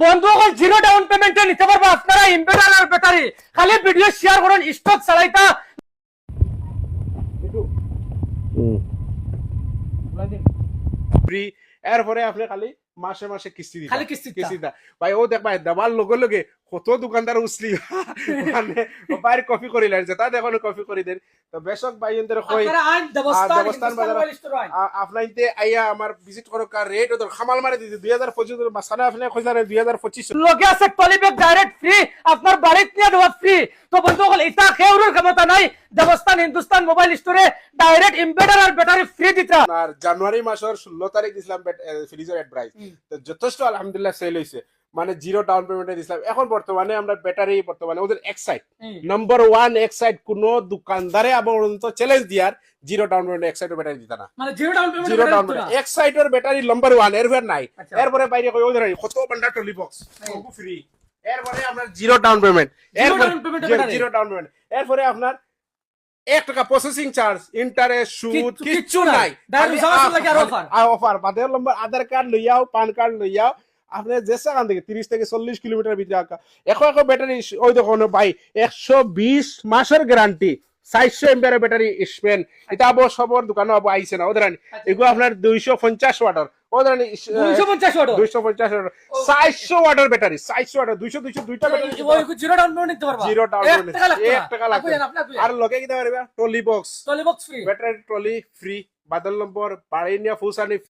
বন্ধুসকল zero down পেমেন্টে নিতে পারবো আপনারা ইনভার্টার আর ব্যাটারি। খালি ভিডিও শেয়ার করুন, স্টক চালাইতা ফ্রি এরপরে আপনি খালি মাসে মাসে কিস্তি দিবেন, খালি কিস্তি কিস্তিটা ভাই ও দেখ ভাই দেওয়ার লগে লগে কত দোকানদার উছলি মানে বাইরে কপি করি লাইছে তা দেখুন কপি করি দেন। তো বেশক ভাই এন্দের কই আপনারা আইন দেবস্থান দেবস্থান বাজার মোবাইল স্টোর আইন আপনাইতে আইয়া আমার ভিজিট করো কার রেট ওদের খামাল মারি দিদি 2025 মাসালা আপনি কইছারে 2025 লগে আছে টলিব্যাগ ডাইরেক্ট ফ্রি, আপনার বাড়িতে নিয়ে দেওয়া ফ্রি। তো বন্ধুসকল এটা কেউর ক্ষমতা নাই, দেবস্থান হিন্দুস্তান মোবাইল স্টোরে ডাইরেক্ট ইনভার্টার আর ব্যাটারি ফ্রি দিতা। আর জানুয়ারি মাসের 16 তারিখ দিছিলাম ফ্রিজের এডভাইস, তো যথেষ্ট আলহামদুলিল্লাহ সেল হইছে, মানে জিরো ডাউন পেমেন্টে দিছিলাম। এখন বর্তমানে আমরা ব্যাটারি বর্তমানে ওদের এক্সাইট নাম্বার 1 এক্সাইট কোন দোকানদারে আবরন্ত চ্যালেঞ্জ দিয়ার জিরো ডাউন পেমেন্টে এক্সাইটের ব্যাটারি দিতা না, মানে zero down payment zero down payment এক্সাইটের ব্যাটারি নাম্বার 1 এরপর নাই। আচ্ছা। এরপরে বাইরে কই ওদের কত বান্ডা টলি বক্স সব ফ্রি। এরপরে আমরা zero down payment, down payment এর ব্যাটারি। Zero down payment. এরপরে আপনার 1 টাকা প্রসেসিং চার্জ, ইন্টারেস্ট, সুদ কিচ্ছু নাই, ডাইরেক্ট সারা লাগে আর অফার। অফার বাদের নম্বর আধার কার্ড লইয়াও, পান কার্ড লইয়াও আপনি যে সেখান থেকে 30 থেকে 40 কিলোমিটার ভিতরে এখন ব্যাটারি ওই দেখুন ভাই 120 মাসের গ্যারান্টি, 400 এমপিআর ব্যাটারি স্পেন। এটা আবার সবর দোকানে আবার আইছে না ওদের এগুলো আপনার 250 ওয়াটের ওদের 250 ওয়াট 250 ওয়াটের 400 ওয়াটের ব্যাটারি, 400 ওয়াটের 200 দুইটা ব্যাটারি ওই জিরো ডাউন পেমেন্ট নিতে পারবা, জিরো ডাউন 1 টাকা লাগবে, 1 টাকা লাগবে। আর লগে কি দিতে পারবে trolley box, trolley box free, battery trolley free, বাদল নম্বর বাড়ি নিয়ে ফুসানি